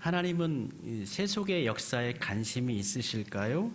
하나님은 세속의 역사에 관심이 있으실까요?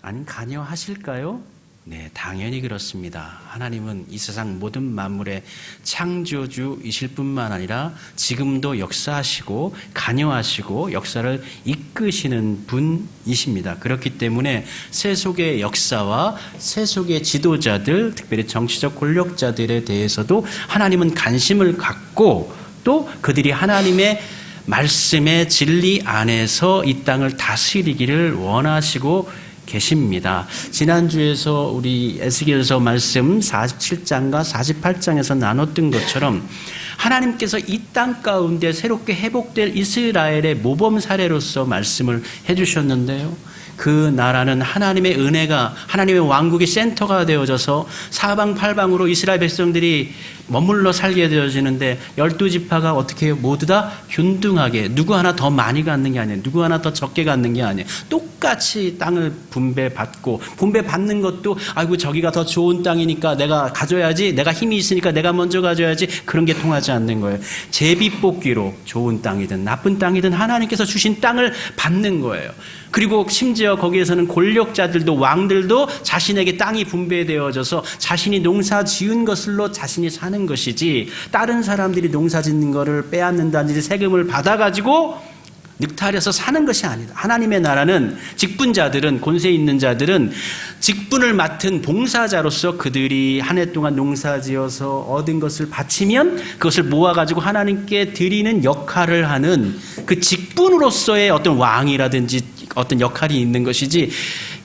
아니면 관여하실까요? 네, 당연히 그렇습니다. 하나님은 이 세상 모든 만물의 창조주이실 뿐만 아니라 지금도 역사하시고 관여하시고 역사를 이끄시는 분이십니다. 그렇기 때문에 세속의 역사와 세속의 지도자들, 특별히 정치적 권력자들에 대해서도 하나님은 관심을 갖고 또 그들이 하나님의 말씀의 진리 안에서 이 땅을 다스리기를 원하시고 계십니다. 지난주에서 우리 에스겔서 말씀 47장과 48장에서 나눴던 것처럼 하나님께서 이 땅 가운데 새롭게 회복될 이스라엘의 모범 사례로서 말씀을 해주셨는데요. 그 나라는 하나님의 은혜가 하나님의 왕국의 센터가 되어져서 사방팔방으로 이스라엘 백성들이 머물러 살게 되어지는데 12지파가 어떻게 해요? 모두 다 균등하게 누구 하나 더 많이 갖는 게 아니에요. 누구 하나 더 적게 갖는 게 아니에요. 똑같이 땅을 분배받고 분배받는 것도 아이고 저기가 더 좋은 땅이니까 내가 가져야지, 내가 힘이 있으니까 내가 먼저 가져야지, 그런 게 통하지 않는 거예요. 제비뽑기로 좋은 땅이든 나쁜 땅이든 하나님께서 주신 땅을 받는 거예요. 그리고 심지어 거기에서는 권력자들도 왕들도 자신에게 땅이 분배되어져서 자신이 농사 지은 것으로 자신이 사는 것이지 다른 사람들이 농사 짓는 것을 빼앗는다든지 세금을 받아가지고 늑탈해서 사는 것이 아니다. 하나님의 나라는 직분자들은, 권세 있는 자들은 직분을 맡은 봉사자로서 그들이 한 해 동안 농사지어서 얻은 것을 바치면 그것을 모아가지고 하나님께 드리는 역할을 하는 그 직분으로서의 어떤 왕이라든지 어떤 역할이 있는 것이지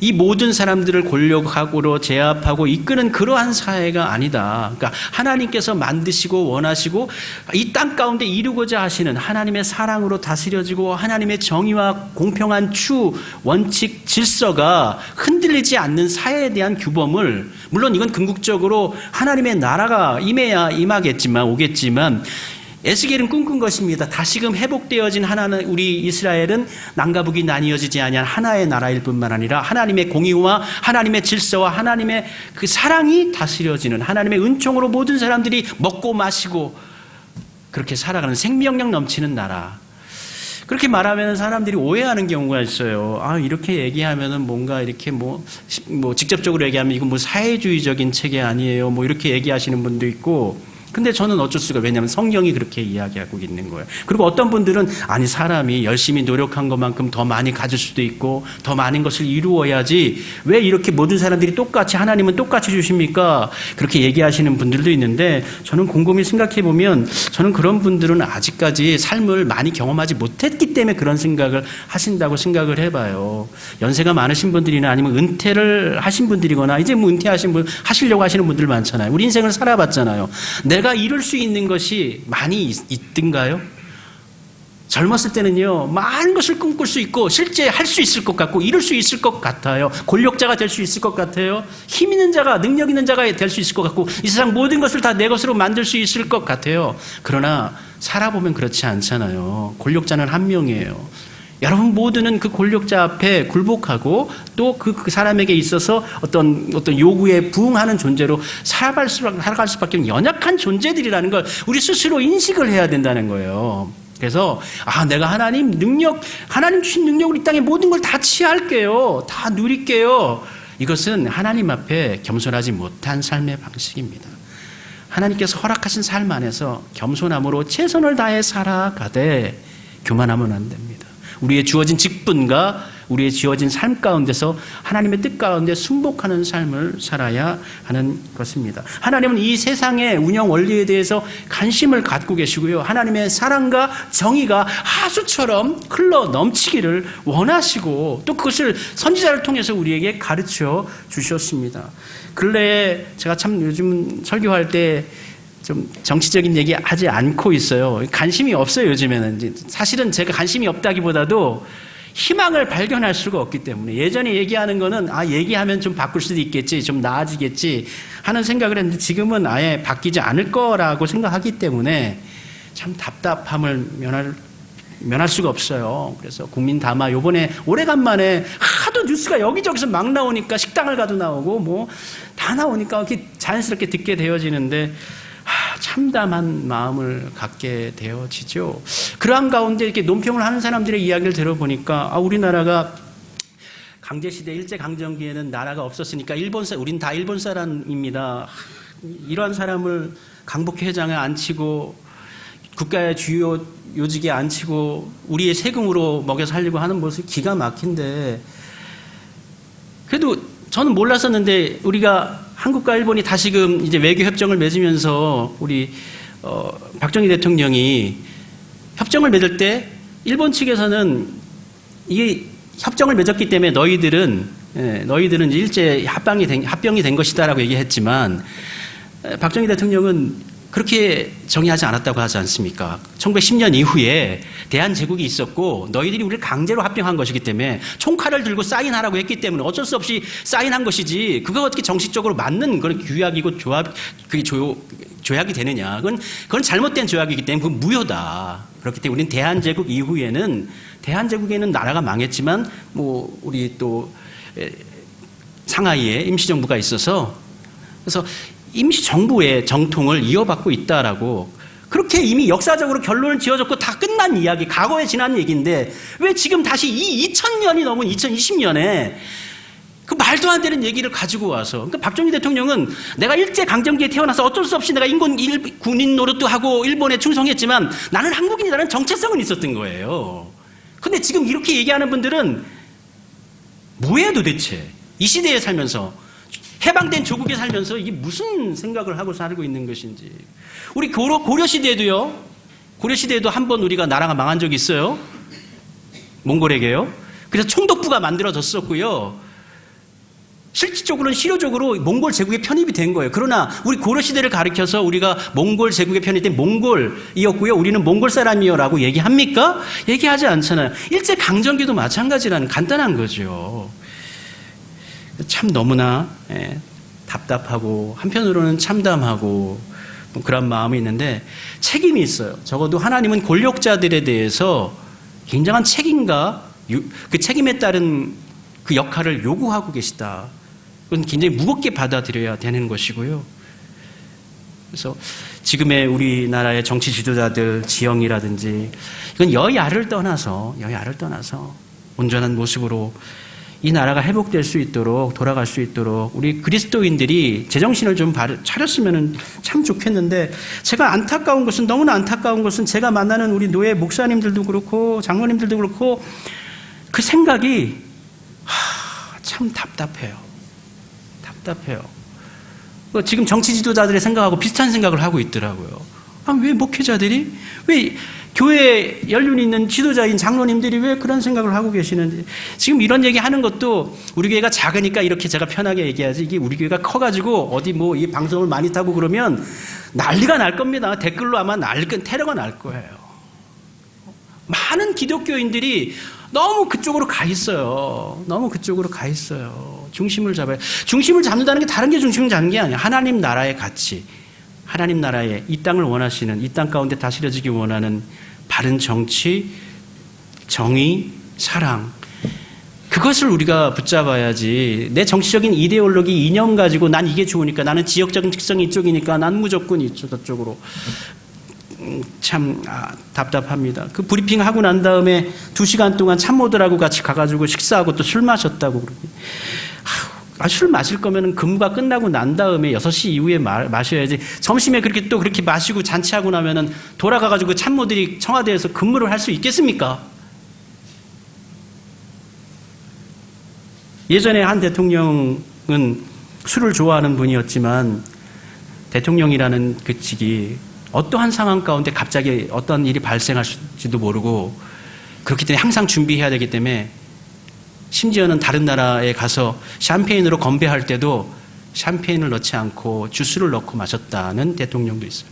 이 모든 사람들을 권력하고로 제압하고 이끄는 그러한 사회가 아니다. 그러니까 하나님께서 만드시고 원하시고 이 땅 가운데 이루고자 하시는 하나님의 사랑으로 다스려지고 하나님의 정의와 공평한 추, 원칙, 질서가 흔들리지 않는 사회에 대한 규범을, 물론 이건 궁극적으로 하나님의 나라가 임해야 임하겠지만 오겠지만 에스겔은 꿈꾼 것입니다. 다시금 회복되어진 하나는 우리 이스라엘은 남과 북이 나뉘어지지 아니한 하나의 나라일 뿐만 아니라 하나님의 공의와 하나님의 질서와 하나님의 그 사랑이 다스려지는 하나님의 은총으로 모든 사람들이 먹고 마시고 그렇게 살아가는 생명력 넘치는 나라. 그렇게 말하면 사람들이 오해하는 경우가 있어요. 아, 이렇게 얘기하면은 뭔가 이렇게 뭐 직접적으로 얘기하면 이건 뭐 사회주의적인 체계 아니에요. 뭐 이렇게 얘기하시는 분도 있고. 근데 저는 어쩔 수가, 왜냐하면 성경이 그렇게 이야기하고 있는 거예요. 그리고 어떤 분들은 아니 사람이 열심히 노력한 것만큼 더 많이 가질 수도 있고 더 많은 것을 이루어야지 왜 이렇게 모든 사람들이 똑같이 하나님은 똑같이 주십니까? 그렇게 얘기하시는 분들도 있는데 저는 곰곰이 생각해 보면 저는 그런 분들은 아직까지 삶을 많이 경험하지 못했기 때문에 그런 생각을 하신다고 생각을 해봐요. 연세가 많으신 분들이나 아니면 은퇴를 하신 분들이거나 이제 뭐 은퇴하신 분 하시려고 하시는 분들 많잖아요. 우리 인생을 살아봤잖아요. 내가 이룰 수 있는 것이 많이 있든가요? 젊었을 때는요, 많은 것을 꿈꿀 수 있고 실제 할 수 있을 것 같고 이룰 수 있을 것 같아요. 권력자가 될 수 있을 것 같아요. 힘 있는 자가, 능력 있는 자가 될 수 있을 것 같고 이 세상 모든 것을 다 내 것으로 만들 수 있을 것 같아요. 그러나 살아보면 그렇지 않잖아요. 권력자는 한 명이에요. 여러분 모두는 그 권력자 앞에 굴복하고 또 그 사람에게 있어서 어떤 요구에 부응하는 존재로 살아갈 수밖에 없는 연약한 존재들이라는 걸 우리 스스로 인식을 해야 된다는 거예요. 그래서 내가 하나님 주신 능력으로 이 땅의 모든 걸 다 취할게요. 다 누릴게요. 이것은 하나님 앞에 겸손하지 못한 삶의 방식입니다. 하나님께서 허락하신 삶 안에서 겸손함으로 최선을 다해 살아가되 교만하면 안 됩니다. 우리의 주어진 직분과 우리의 주어진 삶 가운데서 하나님의 뜻 가운데 순복하는 삶을 살아야 하는 것입니다. 하나님은 이 세상의 운영 원리에 대해서 관심을 갖고 계시고요. 하나님의 사랑과 정의가 하수처럼 흘러 넘치기를 원하시고 또 그것을 선지자를 통해서 우리에게 가르쳐 주셨습니다. 근래에 제가 참 요즘 설교할 때 좀 정치적인 얘기 하지 않고 있어요. 관심이 없어요, 요즘에는. 사실은 제가 관심이 없다기보다도 희망을 발견할 수가 없기 때문에 예전에 얘기하는 거는 얘기하면 좀 바꿀 수도 있겠지, 좀 나아지겠지 하는 생각을 했는데 지금은 아예 바뀌지 않을 거라고 생각하기 때문에 참 답답함을 면할 수가 없어요. 그래서 국민 담화 요번에 오래간만에 하도 뉴스가 여기저기서 막 나오니까 식당을 가도 나오고 뭐 다 나오니까 이렇게 자연스럽게 듣게 되어지는데 참담한 마음을 갖게 되어지죠. 그러한 가운데 이렇게 논평을 하는 사람들의 이야기를 들어보니까 우리나라가 강제시대 일제강점기에는 나라가 없었으니까 우린 다 일본 사람입니다. 이러한 사람을 강복회 회장에 앉히고 국가의 주요 요직에 앉히고 우리의 세금으로 먹여 살리고 하는 모습이 기가 막힌데, 그래도 저는 몰랐었는데 우리가 한국과 일본이 다시금 이제 외교 협정을 맺으면서 우리 박정희 대통령이 협정을 맺을 때 일본 측에서는 이게 협정을 맺었기 때문에 너희들은 이제 일제 합병이 된 것이다라고 얘기했지만, 박정희 대통령은 그렇게 정의하지 않았다고 하지 않습니까? 1910년 이후에 대한제국이 있었고 너희들이 우리를 강제로 합병한 것이기 때문에 총칼을 들고 사인하라고 했기 때문에 어쩔 수 없이 사인한 것이지, 그거 어떻게 정식적으로 맞는 그런 규약이고 조약이 되느냐. 그건 잘못된 조약이기 때문에 그건 무효다. 그렇기 때문에 우리는 대한제국에는 나라가 망했지만 우리 또 상하이에 임시정부가 있어서, 그래서 임시정부의 정통을 이어받고 있다라고 그렇게 이미 역사적으로 결론을 지어졌고 다 끝난 이야기, 과거에 지난 얘기인데 왜 지금 다시 2000년이 넘은 2020년에 그 말도 안 되는 얘기를 가지고 와서, 그러니까 박정희 대통령은 내가 일제강점기에 태어나서 어쩔 수 없이 내가 군인 노릇도 하고 일본에 충성했지만 나는 한국인이라는 정체성은 있었던 거예요. 근데 지금 이렇게 얘기하는 분들은 뭐예요 도대체? 이 시대에 살면서, 해방된 조국에 살면서 이게 무슨 생각을 하고 살고 있는 것인지. 우리 고려시대에도 한 번 우리가 나라가 망한 적이 있어요. 몽골에게요. 그래서 총독부가 만들어졌었고요. 실질적으로는 실효적으로 몽골 제국에 편입이 된 거예요. 그러나 우리 고려시대를 가리켜서 우리가 몽골 제국에 편입된 몽골이었고요, 우리는 몽골 사람이요라고 얘기합니까? 얘기하지 않잖아요. 일제강점기도 마찬가지라는 간단한 거죠. 참 너무나 답답하고 한편으로는 참담하고 그런 마음이 있는데 책임이 있어요. 적어도 하나님은 권력자들에 대해서 굉장한 책임과 그 책임에 따른 그 역할을 요구하고 계시다. 그건 굉장히 무겁게 받아들여야 되는 것이고요. 그래서 지금의 우리나라의 정치 지도자들 지형이라든지 이건 여야를 떠나서 온전한 모습으로 이 나라가 회복될 수 있도록, 돌아갈 수 있도록 우리 그리스도인들이 제정신을 좀 차렸으면 참 좋겠는데, 제가 너무나 안타까운 것은 제가 만나는 우리 노예 목사님들도 그렇고 장로님들도 그렇고 그 생각이 참 답답해요. 지금 정치 지도자들의 생각하고 비슷한 생각을 하고 있더라고요. 왜 목회자들이, 왜 교회에 연륜이 있는 지도자인 장로님들이 왜 그런 생각을 하고 계시는지. 지금 이런 얘기 하는 것도 우리 교회가 작으니까 이렇게 제가 편하게 얘기하지, 이게 우리 교회가 커가지고 어디 이 방송을 많이 타고 그러면 난리가 날 겁니다. 댓글로 아마 테러가 날 거예요. 많은 기독교인들이 너무 그쪽으로 가 있어요. 중심을 잡아요. 중심을 잡는다는 게 다른 게 중심을 잡는 게 아니에요. 하나님 나라의 가치, 하나님 나라의 이 땅을 원하시는, 이 땅 가운데 다스려지기 원하는 바른 정치, 정의, 사랑, 그것을 우리가 붙잡아야지. 내 정치적인 이데올로기, 이념 가지고 난 이게 좋으니까, 나는 지역적인 특성이 이쪽이니까 난 무조건 저쪽으로. 참 답답합니다. 그 브리핑 하고 난 다음에 2시간 동안 참모들하고 같이 가가지고 식사하고 또 술 마셨다고 그러고. 술 마실 거면 근무가 끝나고 난 다음에 6시 이후에 마셔야지. 점심에 그렇게 마시고 잔치하고 나면은 돌아가가지고 참모들이 청와대에서 근무를 할 수 있겠습니까? 예전에 한 대통령은 술을 좋아하는 분이었지만 대통령이라는 그 직이 어떠한 상황 가운데 갑자기 어떤 일이 발생할지도 모르고, 그렇기 때문에 항상 준비해야 되기 때문에 심지어는 다른 나라에 가서 샴페인으로 건배할 때도 샴페인을 넣지 않고 주스를 넣고 마셨다는 대통령도 있어요.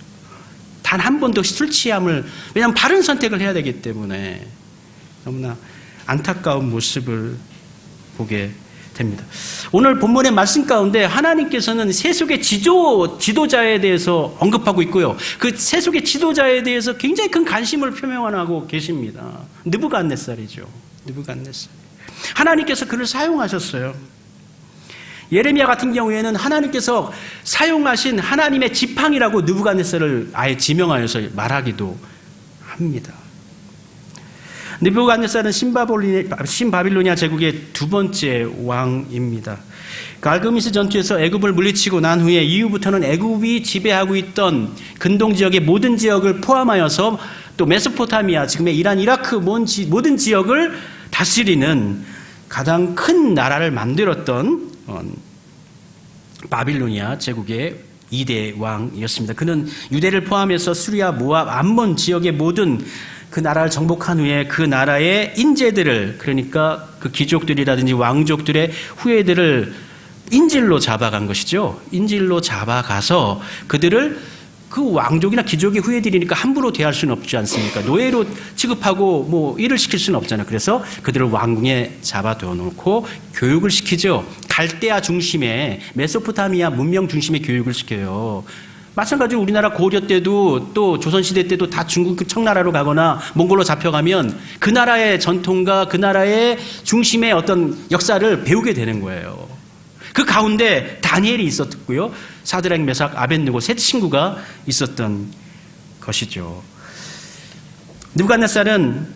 단 한 번도 술 취함을, 왜냐하면 바른 선택을 해야 되기 때문에 너무나 안타까운 모습을 보게 됩니다. 오늘 본문의 말씀 가운데 하나님께서는 세속의 지도자에 대해서 언급하고 있고요. 그 세속의 지도자에 대해서 굉장히 큰 관심을 표명하고 계십니다. 느부갓네살이죠. 하나님께서 그를 사용하셨어요. 예레미야 같은 경우에는 하나님께서 사용하신 하나님의 지팡이라고 느부갓네살을 아예 지명하여서 말하기도 합니다. 느부갓네살은 신바빌로니아 제국의 두 번째 왕입니다. 갈그미스 전투에서 애굽을 물리치고 난 후에 이후부터는 애굽이 지배하고 있던 근동 지역의 모든 지역을 포함하여서 또 메소포타미아, 지금의 이란, 이라크 모든 지역을 다스리는 가장 큰 나라를 만들었던 바빌로니아 제국의 2대 왕이었습니다. 그는 유대를 포함해서 수리아, 모압, 암몬 지역의 모든 그 나라를 정복한 후에 그 나라의 인재들을, 그러니까 그 귀족들이라든지 왕족들의 후예들을 인질로 잡아간 것이죠. 인질로 잡아가서 그들을 그 왕족이나 귀족의 후예들이니까 함부로 대할 수는 없지 않습니까? 노예로 취급하고 뭐 일을 시킬 수는 없잖아요. 그래서 그들을 왕궁에 잡아둬 놓고 교육을 시키죠. 갈대아 중심의 메소포타미아 문명 중심의 교육을 시켜요. 마찬가지로 우리나라 고려 때도 또 조선시대 때도 다 중국 청나라로 가거나 몽골로 잡혀가면 그 나라의 전통과 그 나라의 중심의 어떤 역사를 배우게 되는 거예요. 그 가운데 다니엘이 있었고요. 사드락, 메삭, 아벳느고 세 친구가 있었던 것이죠. 느부갓네살은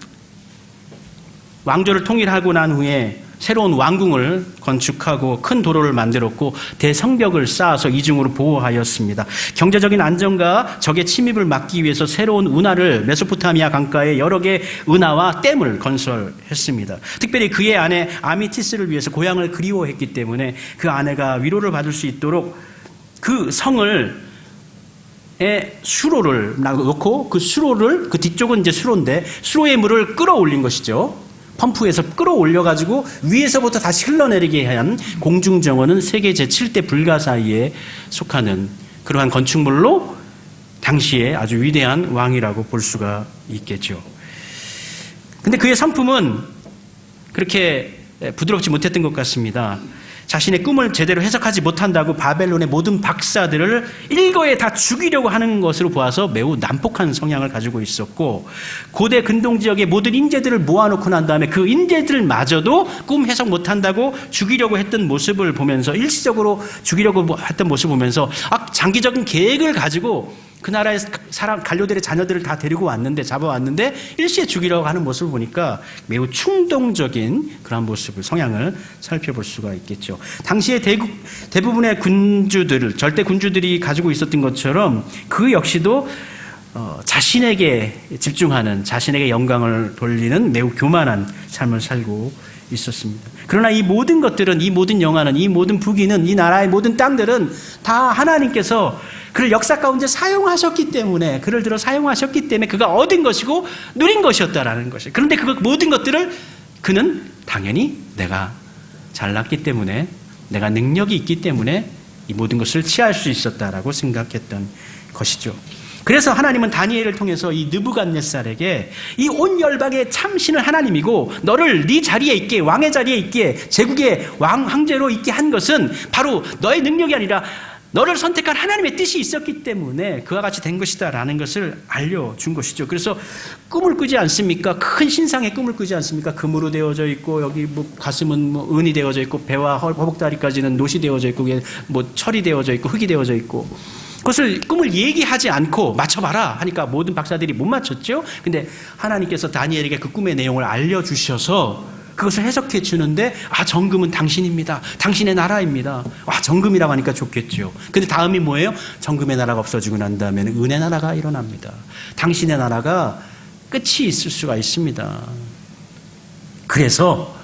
왕조를 통일하고 난 후에 새로운 왕궁을 건축하고 큰 도로를 만들었고 대성벽을 쌓아서 이중으로 보호하였습니다. 경제적인 안정과 적의 침입을 막기 위해서 새로운 운하를 메소포타미아 강가에 여러 개의 운하와 댐을 건설했습니다. 특별히 그의 아내 아미티스를 위해서 고향을 그리워했기 때문에 그 아내가 위로를 받을 수 있도록 그 성을 수로를 놓고 그 수로를, 그 뒤쪽은 이제 수로인데 수로의 물을 끌어올린 것이죠. 펌프에서 끌어올려가지고 위에서부터 다시 흘러내리게 한 공중정원은 세계 제7대 불가사의에 속하는 그러한 건축물로 당시에 아주 위대한 왕이라고 볼 수가 있겠죠. 근데 그의 성품은 그렇게 부드럽지 못했던 것 같습니다. 자신의 꿈을 제대로 해석하지 못한다고 바벨론의 모든 박사들을 일거에 다 죽이려고 하는 것으로 보아서 매우 난폭한 성향을 가지고 있었고, 고대 근동 지역의 모든 인재들을 모아놓고 난 다음에 그 인재들마저도 꿈 해석 못한다고 죽이려고 했던 모습을 보면서, 일시적으로 죽이려고 했던 모습을 보면서 장기적인 계획을 가지고 그 나라의 관료들의 자녀들을 다 데리고 왔는데, 잡아왔는데 일시에 죽이려고 하는 모습을 보니까 매우 충동적인 그런 모습을, 성향을 살펴볼 수가 있겠죠. 당시에 대부분의 군주들, 절대 군주들이 가지고 있었던 것처럼 그 역시도 자신에게 집중하는, 자신에게 영광을 돌리는 매우 교만한 삶을 살고 있었습니다. 그러나 이 모든 것들은, 이 모든 영화는, 이 모든 부귀는, 이 나라의 모든 땅들은 다 하나님께서 그를 역사 가운데 사용하셨기 때문에, 그를 들어 사용하셨기 때문에 그가 얻은 것이고 누린 것이었다라는 것이에요. 그런데 그 모든 것들을 그는 당연히 내가 잘났기 때문에, 내가 능력이 있기 때문에 이 모든 것을 취할 수 있었다라고 생각했던 것이죠. 그래서 하나님은 다니엘을 통해서 이 느부갓네살에게 이 온 열방의 참신은 하나님이고 너를 네 자리에 있게, 왕의 자리에 있게, 제국의 황제로 있게 한 것은 바로 너의 능력이 아니라 너를 선택한 하나님의 뜻이 있었기 때문에 그와 같이 된 것이다 라는 것을 알려준 것이죠. 그래서 꿈을 꾸지 않습니까? 큰 신상의 꿈을 꾸지 않습니까? 금으로 되어져 있고, 여기 뭐 가슴은 뭐 은이 되어져 있고, 배와 허벅다리까지는 노시 되어져 있고, 뭐 철이 되어져 있고, 흙이 되어져 있고, 그것을 꿈을 얘기하지 않고 맞춰봐라 하니까 모든 박사들이 못 맞췄죠. 근데 하나님께서 다니엘에게 그 꿈의 내용을 알려주셔서 그것을 해석해 주는데, 정금은 당신입니다. 당신의 나라입니다. 정금이라고 하니까 좋겠죠. 근데 다음이 뭐예요? 정금의 나라가 없어지고 난 다음에는 은의 나라가 일어납니다. 당신의 나라가 끝이 있을 수가 있습니다. 그래서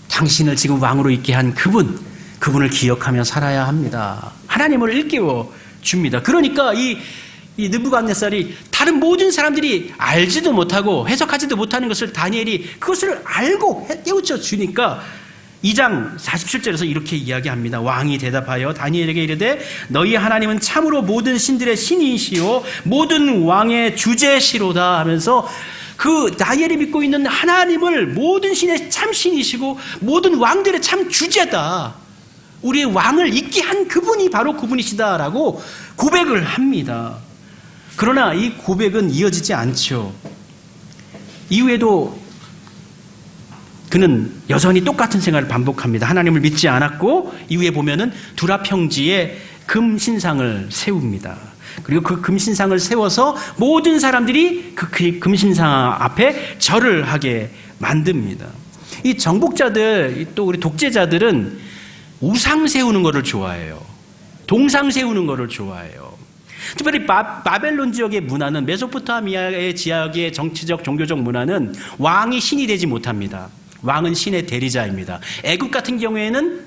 당신을 지금 왕으로 있게 한 그분을 기억하며 살아야 합니다. 하나님을 일깨워 줍니다. 그러니까 이 느부갓네살이 다른 모든 사람들이 알지도 못하고 해석하지도 못하는 것을 다니엘이 그것을 알고 깨우쳐 주니까 2장 47절에서 이렇게 이야기합니다. 왕이 대답하여 다니엘에게 이르되 너희 하나님은 참으로 모든 신들의 신이시오 모든 왕의 주제시로다 하면서 그 다니엘이 믿고 있는 하나님을 모든 신의 참 신이시고 모든 왕들의 참 주제다. 우리의 왕을 있게 한 그분이 바로 그분이시다라고 고백을 합니다. 그러나 이 고백은 이어지지 않죠. 이후에도 그는 여전히 똑같은 생활을 반복합니다. 하나님을 믿지 않았고 이후에 보면은 두라 평지에 금 신상을 세웁니다. 그리고 그 금신상을 세워서 모든 사람들이 그 금신상 앞에 절을 하게 만듭니다. 이 정복자들, 또 우리 독재자들은 우상 세우는 것을 좋아해요. 동상 세우는 것을 좋아해요. 특별히 바벨론 지역의 문화는, 메소포타미아의 지역의 정치적 종교적 문화는 왕이 신이 되지 못합니다. 왕은 신의 대리자입니다. 애굽 같은 경우에는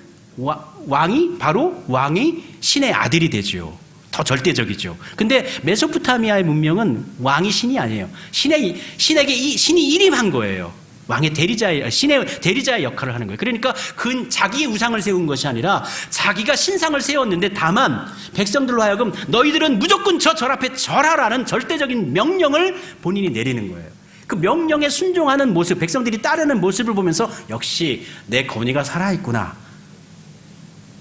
왕이 신의 아들이 되죠. 더 절대적이죠. 근데 메소포타미아의 문명은 왕이 신이 아니에요. 신에게 신이 일임한 거예요. 왕의 신의 대리자의 역할을 하는 거예요. 그러니까 자기의 우상을 세운 것이 아니라 자기가 신상을 세웠는데, 다만 백성들로 하여금 너희들은 무조건 저 절 앞에 절하라는 절대적인 명령을 본인이 내리는 거예요. 그 명령에 순종하는 모습, 백성들이 따르는 모습을 보면서 역시 내 권위가 살아있구나,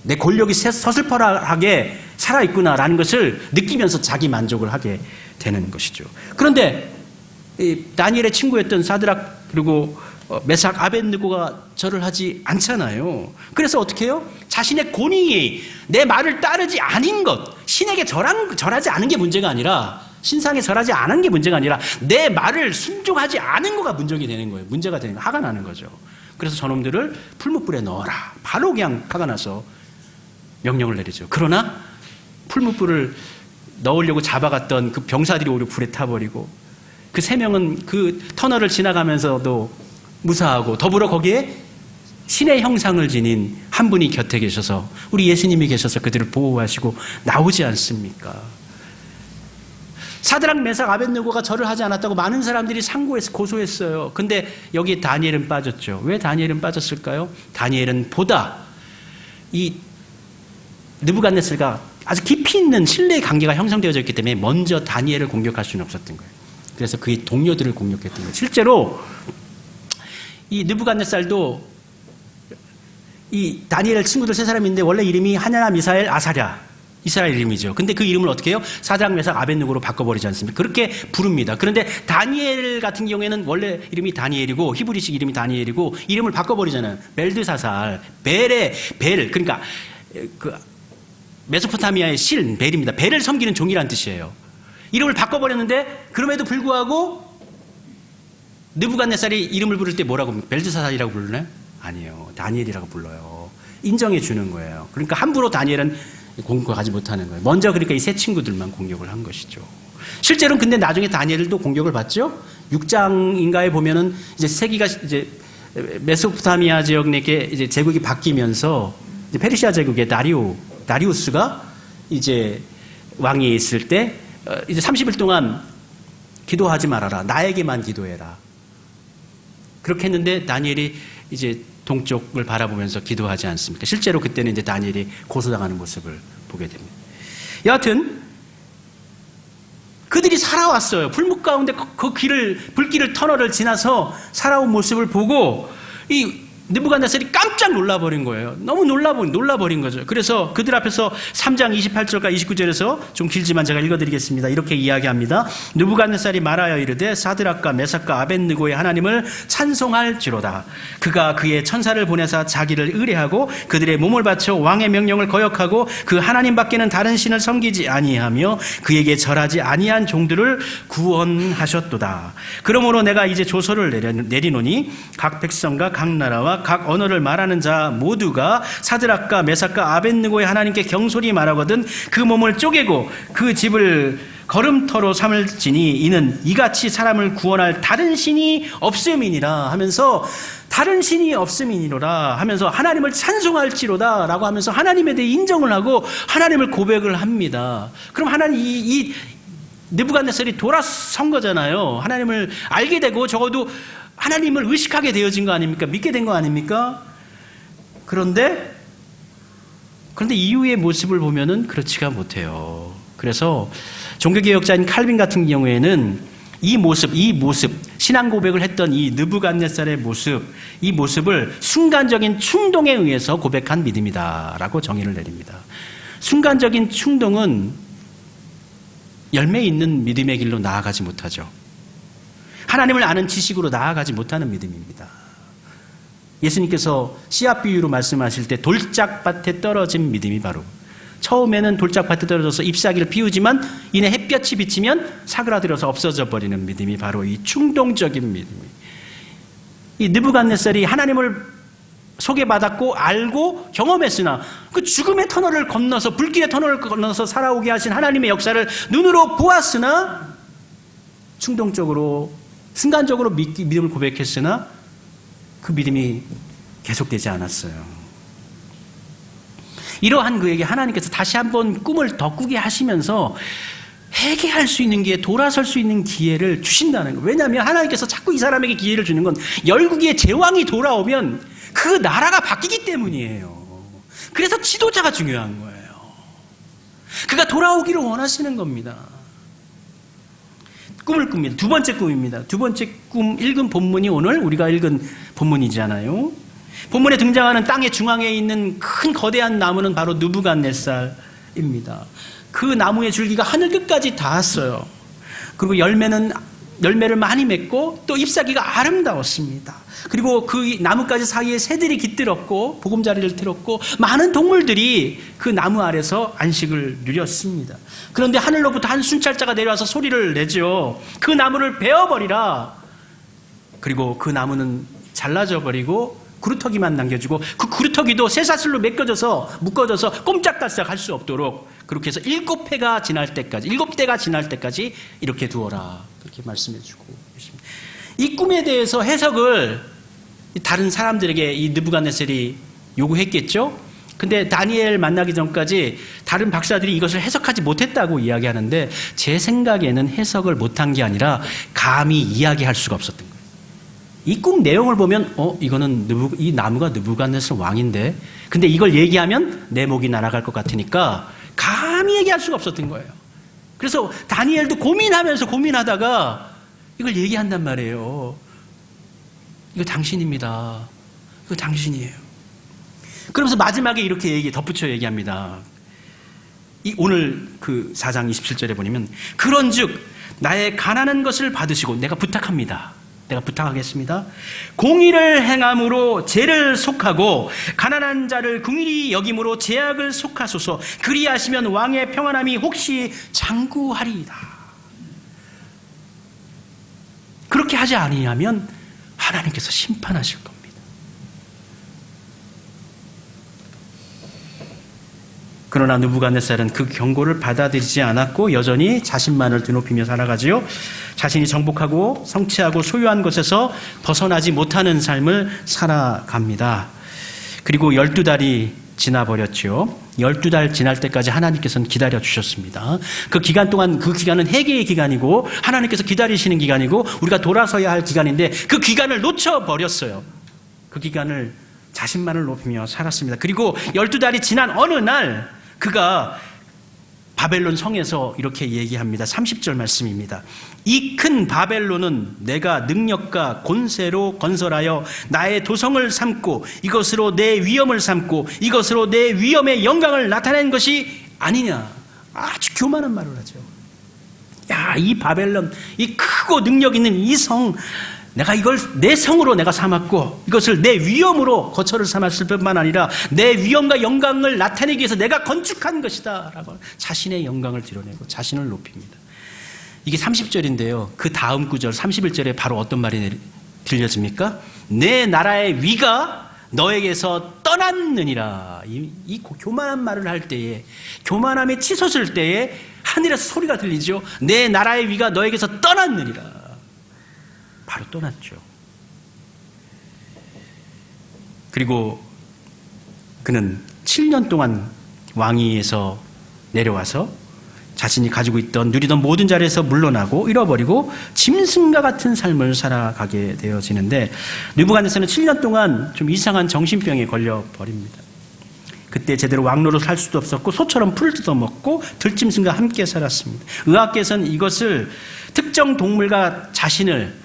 내 권력이 서슬퍼하게 살아있구나라는 것을 느끼면서 자기 만족을 하게 되는 것이죠. 그런데 다니엘의 친구였던 사드락 그리고 메삭 아벳느고가 절을 하지 않잖아요. 그래서 어떻게 해요? 자신의 권위, 내 말을 따르지 않은 것, 신에게 절하지 않은 게 문제가 아니라, 신상에 절하지 않은 게 문제가 아니라 내 말을 순종하지 않은 거가 문제가 되는 거예요. 문제가 되는 거예요. 화가 나는 거죠. 그래서 저놈들을 풀무불에 넣어라. 바로 그냥 화가 나서 명령을 내리죠. 그러나 풀무불을 넣으려고 잡아갔던 그 병사들이 오히려 불에 타버리고, 그 세 명은 그 터널을 지나가면서도 무사하고, 더불어 거기에 신의 형상을 지닌 한 분이 곁에 계셔서, 우리 예수님이 계셔서 그들을 보호하시고 나오지 않습니까? 사드락 메삭 아벳느고가 절을 하지 않았다고 많은 사람들이 상고해서 고소했어요. 근데 여기 다니엘은 빠졌죠. 왜 다니엘은 빠졌을까요? 다니엘은 보다 이 느부갓네살과 아주 깊이 있는 신뢰의 관계가 형성되어져 있기 때문에 먼저 다니엘을 공격할 수는 없었던 거예요. 그래서 그의 동료들을 공격했던 거예요. 실제로 이 느부갓네살도 이 다니엘 친구들 세 사람인데 원래 이름이 하냐나, 미사엘, 아사랴, 이스라엘 이름이죠. 근데 그 이름을 어떻게 해요? 사드락 메삭 아벳느고로 바꿔버리지 않습니까? 그렇게 부릅니다. 그런데 다니엘 같은 경우에는 원래 이름이 다니엘이고 히브리식 이름이 다니엘이고 이름을 바꿔버리잖아요. 벨드사살, 벨, 그러니까 그 메소포타미아의 실, 벨입니다. 벨을 섬기는 종이라는 뜻이에요. 이름을 바꿔버렸는데 그럼에도 불구하고 느부갓네살이 이름을 부를 때 뭐라고 합니까? 벨드사살이라고 부르나요? 아니에요. 다니엘이라고 불러요. 인정해 주는 거예요. 그러니까 함부로 다니엘은 공격하지 못하는 거예요. 먼저 그러니까 이 세 친구들만 공격을 한 것이죠. 실제로는 근데 나중에 다니엘도 공격을 받죠. 6장인가에 보면은 이제 세기가 이제 메소포타미아 지역 내게 이제 제국이 바뀌면서 이제 페르시아 제국의 다리우스가 이제 왕이 있을 때 이제 30일 동안 기도하지 말아라. 나에게만 기도해라. 그렇게 했는데 다니엘이 이제 동쪽을 바라보면서 기도하지 않습니까? 실제로 그때는 이제 다니엘이 고소당하는 모습을 보게 됩니다. 여하튼 그들이 살아왔어요. 불묵 가운데 그 불길을 터널을 지나서 살아온 모습을 보고 이 느부갓네살이 깜짝 놀라버린 거예요. 너무 놀라버린 거죠. 그래서 그들 앞에서 3장 28절과 29절에서 좀 길지만 제가 읽어드리겠습니다. 이렇게 이야기합니다. 느부갓네살이 말하여 이르되 사드락과 메삭과 아벳느고의 하나님을 찬송할지로다. 그가 그의 천사를 보내사 자기를 의뢰하고 그들의 몸을 바쳐 왕의 명령을 거역하고 그 하나님 밖에는 다른 신을 섬기지 아니하며 그에게 절하지 아니한 종들을 구원하셨도다. 그러므로 내가 이제 조서를 내리노니 각 백성과 각 나라와 각 언어를 말하는 자 모두가 사드락과 메삭과 아벳느고의 하나님께 경솔히 말하거든 그 몸을 쪼개고 그 집을 걸음터로 삼을지니 이는 이같이 사람을 구원할 다른 신이 없음이니라 하면서, 다른 신이 없음이니로라 하면서 하나님을 찬송할지로다 라고 하면서 하나님에 대해 인정을 하고 하나님을 고백을 합니다. 그럼 하나님 이 느부갓네살이 돌아선 거잖아요. 하나님을 알게 되고 적어도 하나님을 의식하게 되어진 거 아닙니까? 믿게 된 거 아닙니까? 그런데 이후의 모습을 보면은 그렇지가 못해요. 그래서 종교개혁자인 칼빈 같은 경우에는 이 모습, 신앙 고백을 했던 이 느부갓네살의 모습, 이 모습을 순간적인 충동에 의해서 고백한 믿음이다라고 정의를 내립니다. 순간적인 충동은 열매 있는 믿음의 길로 나아가지 못하죠. 하나님을 아는 지식으로 나아가지 못하는 믿음입니다. 예수님께서 씨앗 비유로 말씀하실 때 돌짝밭에 떨어진 믿음이 바로 처음에는 돌짝밭에 떨어져서 잎사귀를 피우지만 이내 햇볕이 비치면 사그라들어서 없어져 버리는 믿음이 바로 이 충동적인 믿음이. 이 느부갓네살이 하나님을 소개받았고 알고 경험했으나 그 죽음의 터널을 건너서 불길의 터널을 건너서 살아오게 하신 하나님의 역사를 눈으로 보았으나 충동적으로 순간적으로 믿음을 고백했으나 그 믿음이 계속되지 않았어요. 이러한 그에게 하나님께서 다시 한번 꿈을 더 꾸게 하시면서 회개할 수 있는 기회, 돌아설 수 있는 기회를 주신다는 거예요. 왜냐하면 하나님께서 자꾸 이 사람에게 기회를 주는 건 열국의 제왕이 돌아오면 그 나라가 바뀌기 때문이에요. 그래서 지도자가 중요한 거예요. 그가 돌아오기를 원하시는 겁니다. 꿈을 꿉니다. 두 번째 꿈입니다. 두 번째 꿈 읽은 본문이 오늘 우리가 읽은 본문이잖아요. 본문에 등장하는 땅의 중앙에 있는 큰 거대한 나무는 바로 느부갓네살입니다. 그 나무의 줄기가 하늘 끝까지 닿았어요. 그리고 열매를 많이 맺고 또 잎사귀가 아름다웠습니다. 그리고 그 나뭇가지 사이에 새들이 깃들었고 보금자리를 틀었고 많은 동물들이 그 나무 아래서 안식을 누렸습니다. 그런데 하늘로부터 한 순찰자가 내려와서 소리를 내죠. 그 나무를 베어버리라. 그리고 그 나무는 잘라져 버리고 구루터기만 남겨주고 그 구루터기도 쇠사슬로 묶어져서 꼼짝달싹 할 수 없도록 그렇게 해서 7대가 지날 때까지 이렇게 두어라. 그렇게 말씀해주고 계십니다. 이 꿈에 대해서 해석을 다른 사람들에게 이 느부갓네살이 요구했겠죠. 근데 다니엘 만나기 전까지 다른 박사들이 이것을 해석하지 못했다고 이야기하는데 제 생각에는 해석을 못한 게 아니라 감히 이야기할 수가 없었던 거예요. 이 꿈 내용을 보면 이거는 이 나무가 느부갓네살 왕인데 근데 이걸 얘기하면 내 목이 날아갈 것 같으니까 감히 얘기할 수가 없었던 거예요. 그래서 다니엘도 고민하다가 이걸 얘기한단 말이에요. 이거 당신입니다. 이거 당신이에요. 그러면서 마지막에 이렇게 덧붙여 얘기합니다. 오늘 그 4장 27절에 보면 그런즉 나의 가난한 것을 받으시고 내가 부탁하겠습니다. 공의를 행함으로 죄를 속하고 가난한 자를 긍휼히 여김으로 죄악을 속하소서. 그리하시면 왕의 평안함이 혹시 장구하리이다. 그렇게 하지 아니하면 하나님께서 심판하실 겁니다. 그러나 느부갓네살은 그 경고를 받아들이지 않았고 여전히 자신만을 드높이며 살아가지요. 자신이 정복하고 성취하고 소유한 것에서 벗어나지 못하는 삶을 살아갑니다. 그리고 12달이 지나버렸죠. 12달 지날 때까지 하나님께서는 기다려주셨습니다. 그 기간 동안 그 기간은 회개의 기간이고 하나님께서 기다리시는 기간이고 우리가 돌아서야 할 기간인데 그 기간을 놓쳐버렸어요. 그 기간을 자신만을 높이며 살았습니다. 그리고 12달이 지난 어느 날 그가 바벨론 성에서 이렇게 얘기합니다. 30절 말씀입니다. 이 큰 바벨론은 내가 능력과 권세로 건설하여 나의 도성을 삼고 이것으로 내 위엄을 삼고 이것으로 내 위엄의 영광을 나타낸 것이 아니냐. 아주 교만한 말을 하죠. 야, 이 바벨론, 이 크고 능력 있는 이 성, 내가 이걸 내 성으로 내가 삼았고 이것을 내 위엄으로 거처를 삼았을 뿐만 아니라 내 위엄과 영광을 나타내기 위해서 내가 건축한 것이다 라고 자신의 영광을 드러내고 자신을 높입니다. 이게 30절인데요. 그 다음 구절 31절에 바로 어떤 말이 들려집니까? 내 나라의 위가 너에게서 떠났느니라. 이 교만한 말을 할 때에 교만함에 치솟을 때에 하늘에서 소리가 들리죠. 내 나라의 위가 너에게서 떠났느니라. 바로 떠났죠. 그리고 그는 7년 동안 왕위에서 내려와서 자신이 가지고 있던 누리던 모든 자리에서 물러나고 잃어버리고 짐승과 같은 삶을 살아가게 되어지는데 느부갓네살은 7년 동안 좀 이상한 정신병에 걸려버립니다. 그때 제대로 왕로로 살 수도 없었고 소처럼 풀을 뜯어먹고 들짐승과 함께 살았습니다. 의학계에서는 이것을 특정 동물과 자신을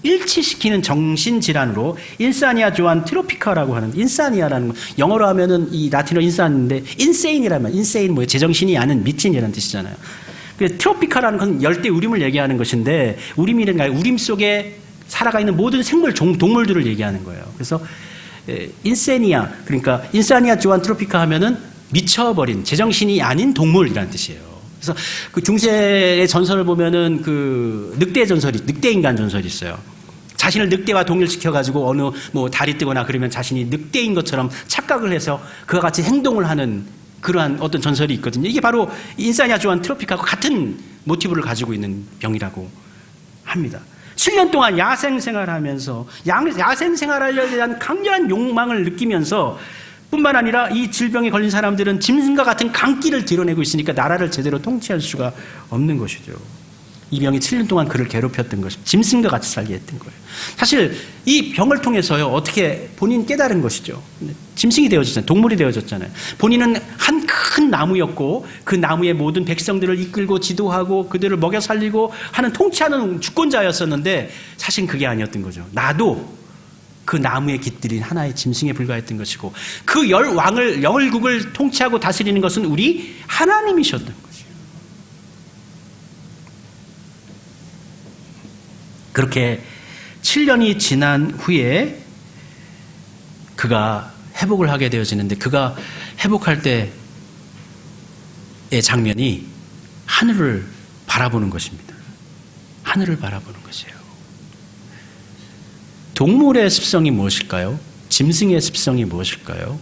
일치시키는 정신질환으로 인사니아 조안 트로피카라고 하는, 인사니아라는 거, 영어로 하면은 이 라틴어 인사인데 인세인이라면, 인세인 뭐예요? 제정신이 아닌 미친이라는 뜻이잖아요. 트로피카라는 건 열대 우림을 얘기하는 것인데 우림이란 우림 속에 살아가 있는 모든 생물 동물들을 얘기하는 거예요. 그래서 인세니아, 그러니까 인사니아 조안 트로피카 하면은 미쳐버린 제정신이 아닌 동물이라는 뜻이에요. 그래서 그 중세의 전설을 보면은 그 늑대 전설이, 늑대 인간 전설이 있어요. 자신을 늑대와 동일시켜가지고 어느 뭐 달이 뜨거나 그러면 자신이 늑대인 것처럼 착각을 해서 그와 같이 행동을 하는 그러한 어떤 전설이 있거든요. 이게 바로 인사니아 조안 트로픽하고 같은 모티브를 가지고 있는 병이라고 합니다. 7년 동안 야생 생활하면서 야생 생활에 대한 강렬한 욕망을 느끼면서 뿐만 아니라 이 질병에 걸린 사람들은 짐승과 같은 강기를 드러내고 있으니까 나라를 제대로 통치할 수가 없는 것이죠. 이 병이 7년 동안 그를 괴롭혔던 것입니다. 짐승과 같이 살게 했던 거예요. 사실 이 병을 통해서요, 어떻게 본인 깨달은 것이죠. 짐승이 되어졌잖아요. 동물이 되어졌잖아요. 본인은 한 큰 나무였고 그 나무의 모든 백성들을 이끌고 지도하고 그들을 먹여 살리고 하는 통치하는 주권자였었는데 사실 그게 아니었던 거죠. 나도 그 나무의 깃들인 하나의 짐승에 불과했던 것이고 그 열국을 통치하고 다스리는 것은 우리 하나님이셨던 거죠. 그렇게 7년이 지난 후에 그가 회복을 하게 되어지는데 그가 회복할 때의 장면이 하늘을 바라보는 것입니다. 하늘을 바라보는 것이에요. 동물의 습성이 무엇일까요? 짐승의 습성이 무엇일까요?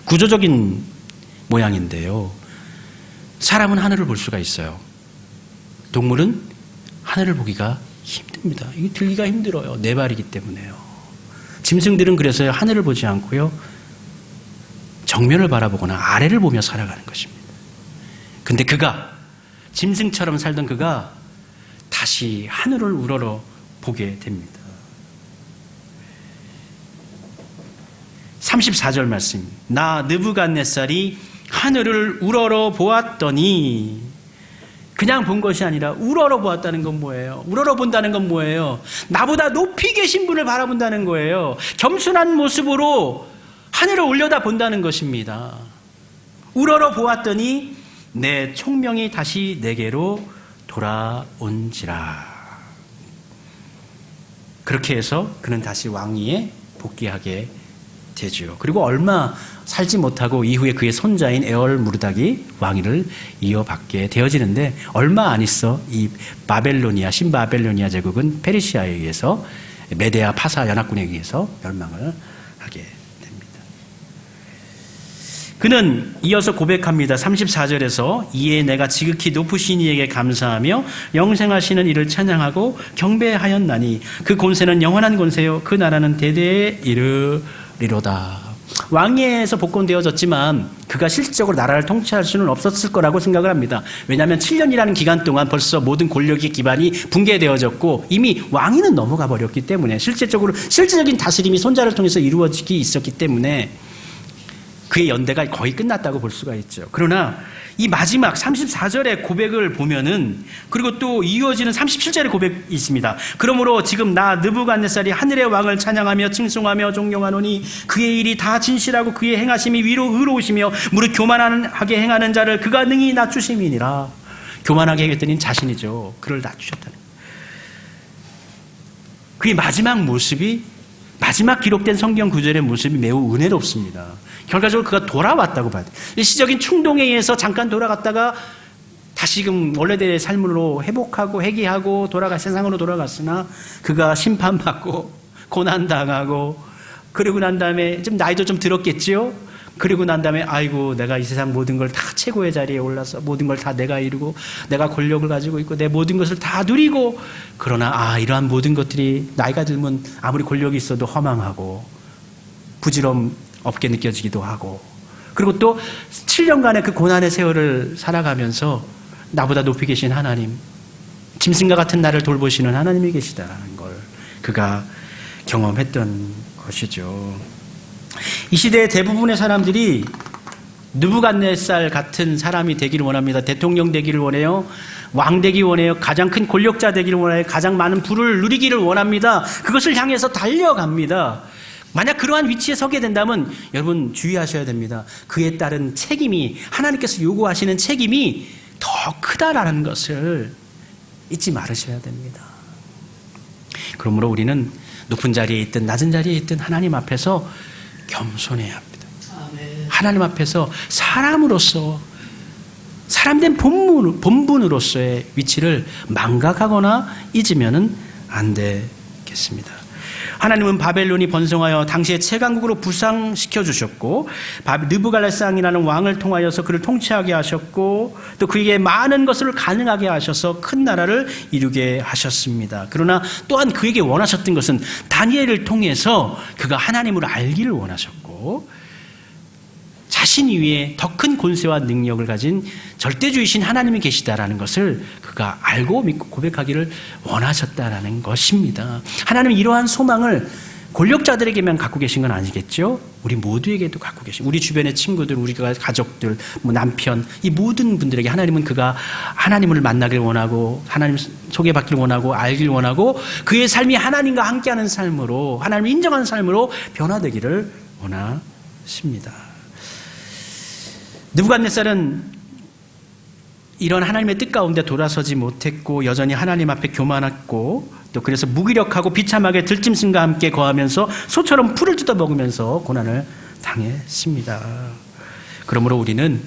구조적인 모양인데요. 사람은 하늘을 볼 수가 있어요. 동물은 하늘을 보기가 힘듭니다. 이게 들기가 힘들어요. 네 발이기 때문에요. 짐승들은 그래서 하늘을 보지 않고요. 정면을 바라보거나 아래를 보며 살아가는 것입니다. 근데 그가 짐승처럼 살던 그가 다시 하늘을 우러러 보게 됩니다. 34절 말씀. 나 느부갓네살이 하늘을 우러러 보았더니 그냥 본 것이 아니라 우러러 보았다는 건 뭐예요? 우러러 본다는 건 뭐예요? 나보다 높이 계신 분을 바라본다는 거예요. 겸손한 모습으로 하늘을 올려다 본다는 것입니다. 우러러 보았더니 내 총명이 다시 내게로 돌아온지라. 그렇게 해서 그는 다시 왕위에 복귀하게 되죠. 그리고 얼마 살지 못하고 이후에 그의 손자인 에얼무르닥이 왕위를 이어받게 되어지는데 얼마 안 있어 이 바벨로니아, 신바벨로니아 제국은 페르시아에 의해서 메데아 파사 연합군에 의해서 멸망을 하게 됩니다. 그는 이어서 고백합니다. 34절에서 이에 내가 지극히 높으신 이에게 감사하며 영생하시는 이를 찬양하고 경배하였나니 그 권세는 영원한 권세요 그 나라는 대대에 이르리로다. 왕위에서 복권되어졌지만 그가 실질적으로 나라를 통치할 수는 없었을 거라고 생각을 합니다. 왜냐하면 7년이라는 기간 동안 벌써 모든 권력의 기반이 붕괴되어졌고 이미 왕위는 넘어가 버렸기 때문에 실질적인 다스림이 손자를 통해서 이루어지기 있었기 때문에 그의 연대가 거의 끝났다고 볼 수가 있죠. 그러나 이 마지막 34절의 고백을 보면은 그리고 또 이어지는 37절의 고백이 있습니다. 그러므로 지금 나 느부갓네살이 하늘의 왕을 찬양하며 칭송하며 존경하노니 그의 일이 다 진실하고 그의 행하심이 위로 의로우시며 무릇 교만하게 행하는 자를 그가 능히 낮추심이니라. 교만하게 했더니 자신이죠. 그를 낮추셨다는 거예요. 그의 마지막 모습이 마지막 기록된 성경 구절의 모습이 매우 은혜롭습니다. 결과적으로 그가 돌아왔다고 봐야 돼요. 일시적인 충동에 의해서 잠깐 돌아갔다가 다시금 원래대로의 삶으로 회복하고 회개하고 세상으로 돌아갔으나 그가 심판받고 고난당하고 그리고 난 다음에 좀 나이도 좀 들었겠지요. 그리고 난 다음에 아이고 내가 이 세상 모든 걸 다 최고의 자리에 올라서 모든 걸 다 내가 이루고 내가 권력을 가지고 있고 내 모든 것을 다 누리고 그러나 이러한 모든 것들이 나이가 들면 아무리 권력이 있어도 허망하고 부질럼 없게 느껴지기도 하고 그리고 또 7년간의 그 고난의 세월을 살아가면서 나보다 높이 계신 하나님 짐승과 같은 나를 돌보시는 하나님이 계시다는 걸 그가 경험했던 것이죠. 이 시대의 대부분의 사람들이 느부갓네살 같은 사람이 되기를 원합니다. 대통령 되기를 원해요. 왕 되기 원해요. 가장 큰 권력자 되기를 원해요. 가장 많은 부를 누리기를 원합니다. 그것을 향해서 달려갑니다. 만약 그러한 위치에 서게 된다면 여러분 주의하셔야 됩니다. 그에 따른 책임이 하나님께서 요구하시는 책임이 더 크다라는 것을 잊지 말으셔야 됩니다. 그러므로 우리는 높은 자리에 있든 낮은 자리에 있든 하나님 앞에서 겸손해야 합니다. 하나님 앞에서 사람으로서 사람된 본분으로서의 위치를 망각하거나 잊으면 안 되겠습니다. 하나님은 바벨론이 번성하여 당시의 최강국으로 부상시켜 주셨고 느부갈네살이라는 왕을 통하여서 그를 통치하게 하셨고 또 그에게 많은 것을 가능하게 하셔서 큰 나라를 이루게 하셨습니다. 그러나 또한 그에게 원하셨던 것은 다니엘을 통해서 그가 하나님을 알기를 원하셨고 자신 위에 더 큰 권세와 능력을 가진 절대주이신 하나님이 계시다라는 것을 그가 알고 믿고 고백하기를 원하셨다라는 것입니다. 하나님은 이러한 소망을 권력자들에게만 갖고 계신 건 아니겠죠? 우리 모두에게도 갖고 계신, 우리 주변의 친구들, 우리가 가족들, 남편, 이 모든 분들에게 하나님은 그가 하나님을 만나길 원하고 하나님 소개받기를 원하고 알길 원하고 그의 삶이 하나님과 함께하는 삶으로, 하나님을 인정하는 삶으로 변화되기를 원하십니다. 느부갓네살은 이런 하나님의 뜻 가운데 돌아서지 못했고 여전히 하나님 앞에 교만했고 또 그래서 무기력하고 비참하게 들짐승과 함께 거하면서 소처럼 풀을 뜯어 먹으면서 고난을 당했습니다. 그러므로 우리는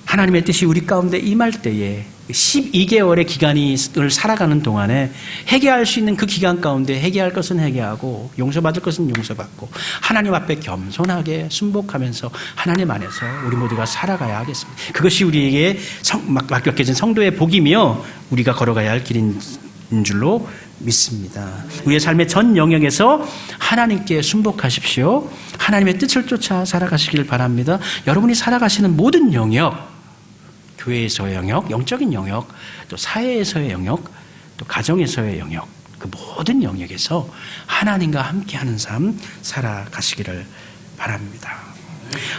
하나님의 뜻이 우리 가운데 임할 때에 12개월의 기간을 살아가는 동안에 회개할 수 있는 그 기간 가운데 회개할 것은 회개하고 용서받을 것은 용서받고 하나님 앞에 겸손하게 순복하면서 하나님 안에서 우리 모두가 살아가야 하겠습니다. 그것이 우리에게 맡겨진 성도의 복이며 우리가 걸어가야 할 길인 줄로 믿습니다. 우리의 삶의 전 영역에서 하나님께 순복하십시오. 하나님의 뜻을 쫓아 살아가시길 바랍니다. 여러분이 살아가시는 모든 영역, 교회에서의 영역, 영적인 영역, 또 사회에서의 영역, 또 가정에서의 영역, 그 모든 영역에서 하나님과 함께하는 삶 살아가시기를 바랍니다.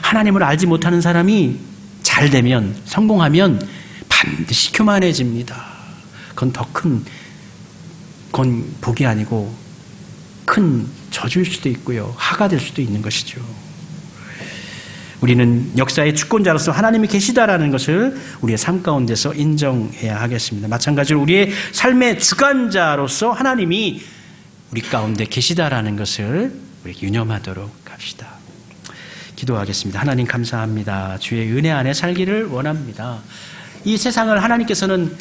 하나님을 알지 못하는 사람이 잘 되면, 성공하면 반드시 교만해집니다. 그건 더 큰, 그건 복이 아니고 큰 저주일 수도 있고요, 하가 될 수도 있는 것이죠. 우리는 역사의 주권자로서 하나님이 계시다라는 것을 우리의 삶 가운데서 인정해야 하겠습니다. 마찬가지로 우리의 삶의 주관자로서 하나님이 우리 가운데 계시다라는 것을 우리 유념하도록 합시다. 기도하겠습니다. 하나님 감사합니다. 주의 은혜 안에 살기를 원합니다. 이 세상을 하나님께서는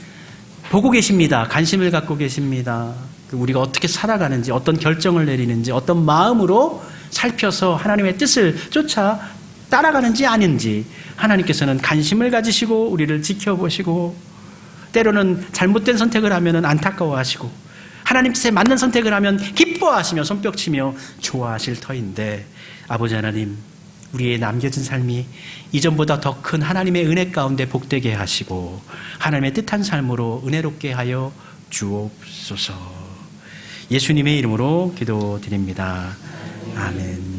보고 계십니다. 관심을 갖고 계십니다. 우리가 어떻게 살아가는지, 어떤 결정을 내리는지, 어떤 마음으로 살펴서 하나님의 뜻을 쫓아 따라가는지 아닌지 하나님께서는 관심을 가지시고 우리를 지켜보시고 때로는 잘못된 선택을 하면 안타까워하시고 하나님 뜻에 맞는 선택을 하면 기뻐하시며 손뼉치며 좋아하실 터인데 아버지 하나님, 우리의 남겨진 삶이 이전보다 더 큰 하나님의 은혜 가운데 복되게 하시고 하나님의 뜻한 삶으로 은혜롭게 하여 주옵소서. 예수님의 이름으로 기도드립니다. 아멘.